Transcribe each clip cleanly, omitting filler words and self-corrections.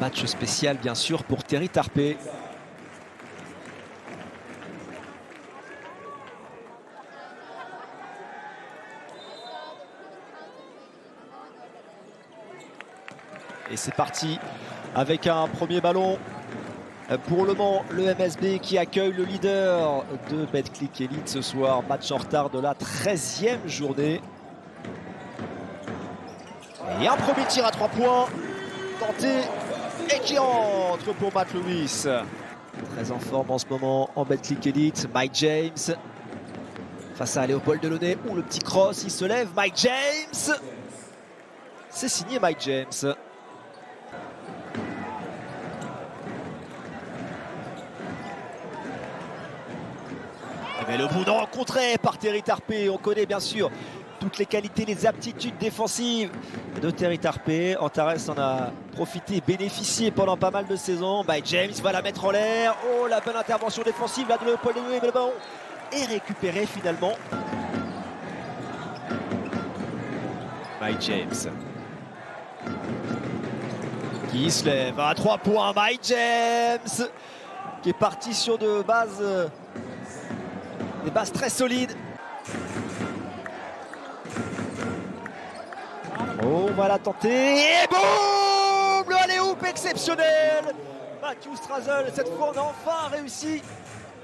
Match spécial bien sûr pour Terry Tarpey. Et c'est parti avec un premier ballon pour Le Mans, le MSB qui accueille le leader de Betclic Elite ce soir. Match en retard de la 13e journée. Et un premier tir à 3 points tenté et qui entre pour Matt Lewis. Très en forme en ce moment en Betclic Elite. Mike James face à Léopold Delaunay. Ouh, le petit cross, il se lève. Mike James. C'est signé Mike James. Mais le bout de rencontré par Terry Tarpey. On connaît bien sûr toutes les qualités, les aptitudes défensives de Terry Tarpey. Antares en a profité, bénéficié pendant pas mal de saisons. Mike James va la mettre en l'air. Oh, la bonne intervention défensive là de Léopold Delaunay, mais le ballon est récupéré finalement. Mike James qui se lève à 3 points. Mike James qui est parti sur des bases très solides. Oh, on va la tenter. Et boum, le alley-oop exceptionnel. Matthew Strazel, cette fois on a enfin réussi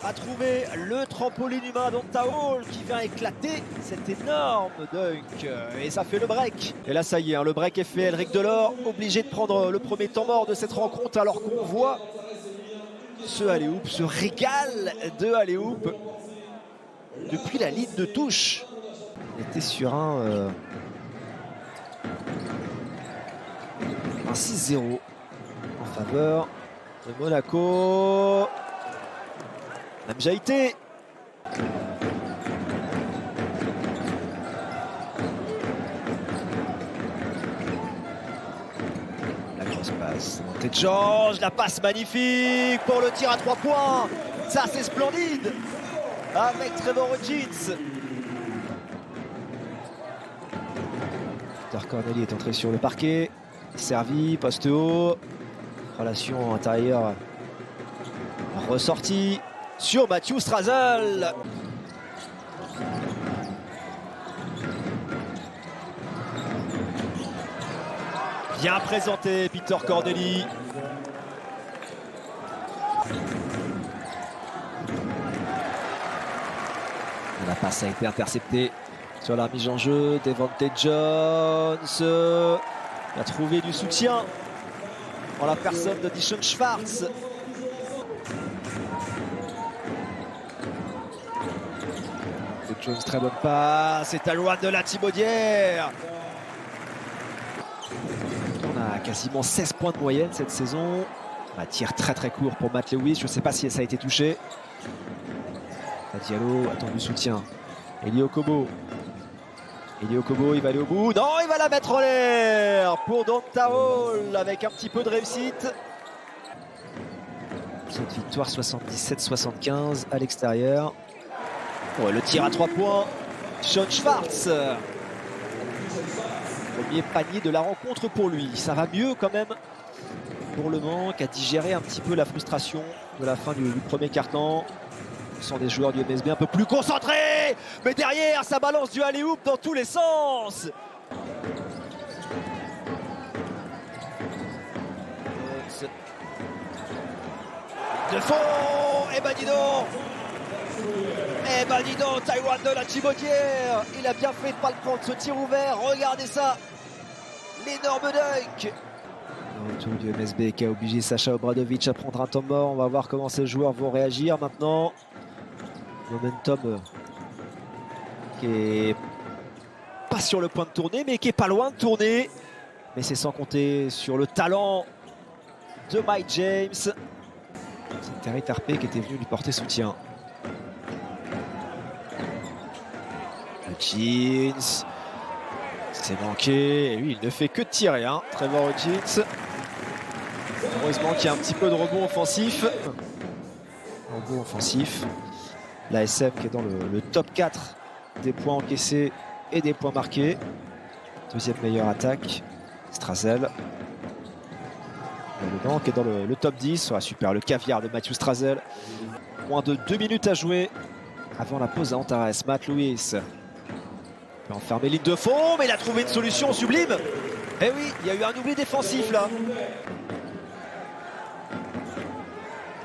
à trouver le trampoline humain d'Onta Hall qui vient éclater cet énorme dunk. Et ça fait le break. Et là ça y est, hein, le break est fait. Elric Delors obligé de prendre le premier temps mort de cette rencontre alors qu'on voit ce alley-oop, ce régal de alley-oop depuis la ligne de touche. On était sur un 6-0 en faveur de Monaco. Namjaïté. La grosse passe. Montée de Georges, la passe magnifique pour le tir à 3 points. Ça c'est splendide avec Trevor Hudgens. Peter Corneli est entré sur le parquet. Servi, poste haut. Relation intérieure ressortie sur Matthew Strazel. Bien présenté Peter Corneli. La passe a été interceptée sur la mise en jeu. Devonte Jones a trouvé du soutien en la personne de Dishon Schwartz. Jones, très bonne passe. C'est Talouane de la Thibaudière. On a quasiment 16 points de moyenne cette saison. Un tir très très court pour Matt Lewis. Je ne sais pas si ça a été touché. Diallo attend du soutien. Elio Kobo. Elio Kobo, il va aller au bout. Non, il va la mettre en l'air pour Donta Hall avec un petit peu de réussite. Cette victoire 77-75 à l'extérieur. Ouais, le tir à 3 points. Sean Schwartz. Premier panier de la rencontre pour lui. Ça va mieux quand même pour Le Mans qui a digéré un petit peu la frustration de la fin du premier quart-temps. Ce sont des joueurs du MSB un peu plus concentrés. Mais derrière, ça balance du alley-oop dans tous les sens. De fond. Et ben dis donc. Eh ben dis donc, Taïwan de la Thibaudière. Il a bien fait de ne pas le prendre, ce tir ouvert. Regardez ça. L'énorme dunk. Le retour du MSB qui a obligé Sacha Obradovic à prendre un temps mort. On va voir comment ces joueurs vont réagir maintenant. Momentum qui est pas sur le point de tourner, mais qui est pas loin de tourner. Mais c'est sans compter sur le talent de Mike James. C'est Terry Tarpey qui était venu lui porter soutien. Hudgens, c'est manqué, et lui il ne fait que tirer, hein. Trevor Hudgens. Heureusement qu'il y a un petit peu de rebond offensif. Rebond offensif. La SM qui est dans le top 4 des points encaissés et des points marqués. Deuxième meilleure attaque. Strazel. Dedans, qui est dans le top 10. Ouais, super, le caviar de Matthew Strazel. Moins de 2 minutes à jouer avant la pause à Antares. Matt Lewis peut enfermer ligne de fond, mais il a trouvé une solution sublime. Eh oui, il y a eu un oubli défensif là.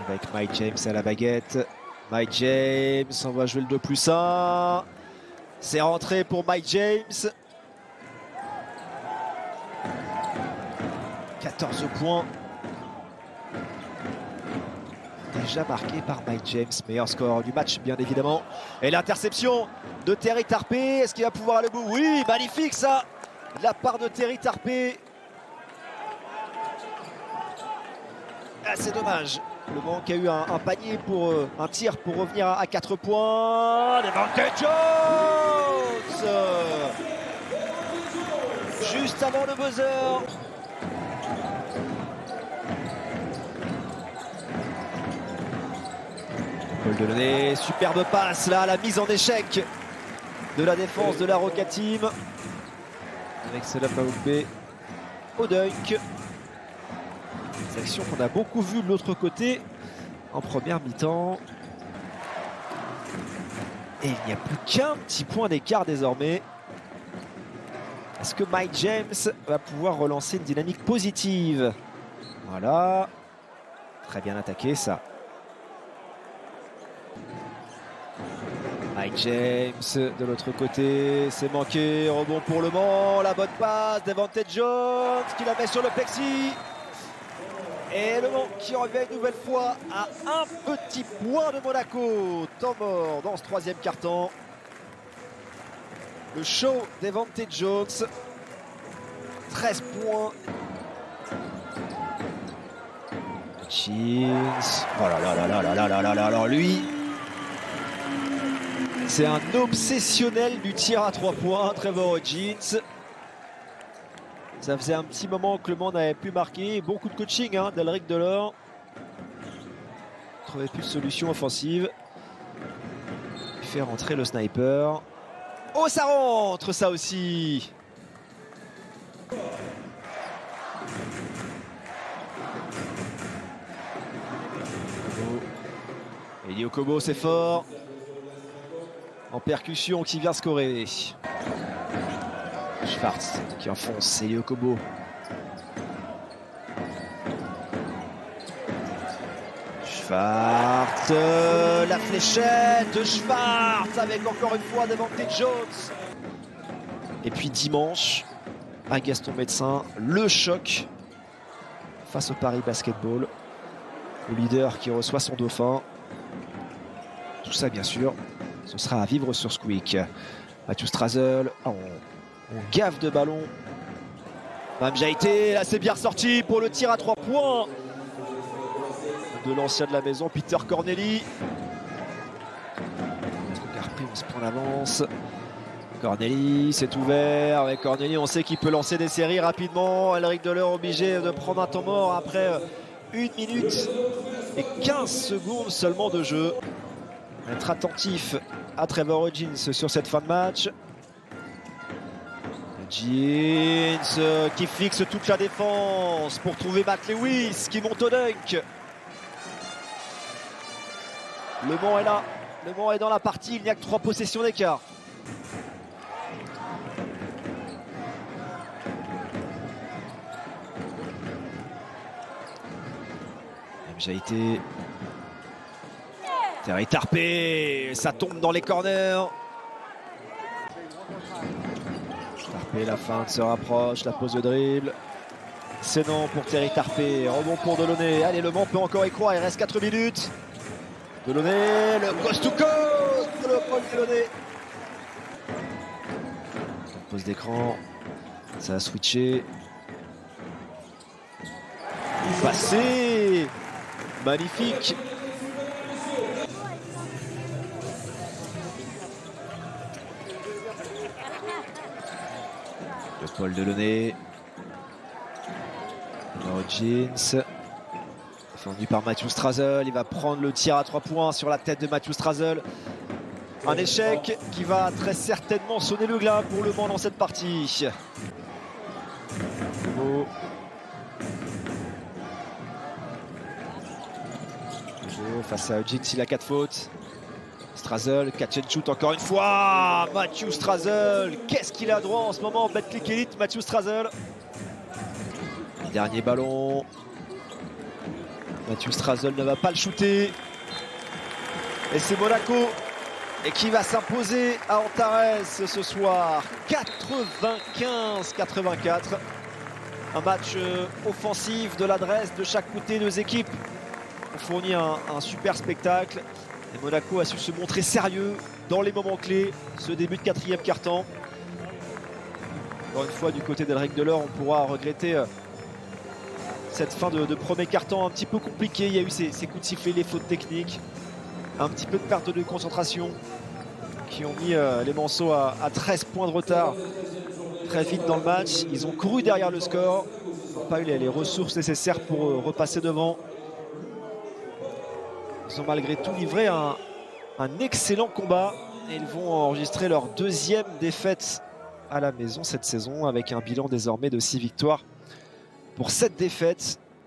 Avec Mike James à la baguette. Mike James, on va jouer le 2+1. C'est rentré pour Mike James. 14 points. Déjà marqué par Mike James, meilleur score du match bien évidemment. Et l'interception de Terry Tarpey, est-ce qu'il va pouvoir aller au bout? Oui, magnifique ça, de la part de Terry Tarpey. Ah, c'est dommage, le manque a eu un panier pour un tir pour revenir à 4 points. Devante Jones juste avant le buzzer. Paul Delaunay, superbe passe là, la mise en échec de la défense de la Roca Team. Avec Salah Paoukbe au dunk. Des actions qu'on a beaucoup vues de l'autre côté en première mi-temps. Et il n'y a plus qu'un petit point d'écart désormais. Est-ce que Mike James va pouvoir relancer une dynamique positive? Voilà. Très bien attaqué ça. Mike James de l'autre côté, c'est manqué, rebond pour Le Mans, la bonne passe, Devante Jones qui la met sur le plexi. Et Le Mans qui revient une nouvelle fois à un petit point de Monaco. Temps mort dans ce troisième quart-temps. Le show Devante Jones, 13 points. Jeans, oh là là là là là là là là là, lui. C'est un obsessionnel du tir à 3 points, Trevor Jeans. Ça faisait un petit moment que Le Mans n'avait plus marqué. Bon coup de coaching d'Elric Delors. Il ne trouvait plus de solution offensive. Il fait rentrer le sniper. Oh, ça rentre, ça aussi. Elie Okobo, c'est fort. En percussion qui vient scorer. Schwartz qui enfonce Elie Okobo. Schwartz, la fléchette de Schwartz avec encore une fois Devante Jones. Et puis dimanche, à Gaston Médecin, le choc face au Paris Basketball. Le leader qui reçoit son dauphin. Tout ça bien sûr, ce sera à vivre sur Squeak. Matthew Strazel, on gaffe de ballon. Mam Jaïté, là c'est bien ressorti pour le tir à 3 points de l'ancien de la maison, Peter Corneli. Garpry, on se prend l'avance. Corneli, c'est ouvert. Avec Corneli, on sait qu'il peut lancer des séries rapidement. Elric Delors obligé de prendre un temps mort après 1 minute et 15 secondes seulement de jeu. Être attentif à Trevor Jeans sur cette fin de match. Jeans qui fixe toute la défense pour trouver Matt Lewis qui monte au dunk. Le Mans est là, Le Mans est dans la partie, il n'y a que 3 possessions d'écart. J'ai été Terry Tarpey, ça tombe dans les corners. Tarpey, la feinte se rapproche, la pose de dribble. C'est non pour Terry Tarpey, rebond pour Delaunay. Allez, Le Mans peut encore y croire, il reste 4 minutes. Delaunay, le coast to coast, le Paul Delaunay. Pose d'écran, ça a switché. Passé, magnifique. Le Paul Delaunay. Jeans. Défendu par Matthew Strazel. Il va prendre le tir à 3 points sur la tête de Matthew Strazel. Un échec qui va très certainement sonner le glas pour Le Mans dans cette partie. face à Gintil à 4 fautes. Strazel, catch and shoot encore une fois. Matthew Strazel, qu'est-ce qu'il a droit en ce moment? Betclic Elite, Matthew Strazel. Dernier ballon. Matthew Strazel ne va pas le shooter. Et c'est Monaco et qui va s'imposer à Antares ce soir. 95-84. Un match offensif, de l'adresse de chaque côté. Deux équipes ont fourni un super spectacle. Et Monaco a su se montrer sérieux dans les moments clés. Ce début de quatrième quart-temps. Encore une fois, du côté d'Elric Delors, on pourra regretter cette fin de premier quart-temps un petit peu compliqué. Il y a eu ces coups de sifflet, les fautes techniques, un petit peu de perte de concentration qui ont mis les Manceaux à 13 points de retard très vite dans le match. Ils ont couru derrière le score, ils n'ont pas eu les ressources nécessaires pour repasser devant. Ils ont malgré tout livré un excellent combat et ils vont enregistrer leur deuxième défaite à la maison cette saison avec un bilan désormais de 6 victoires pour 7 défaites.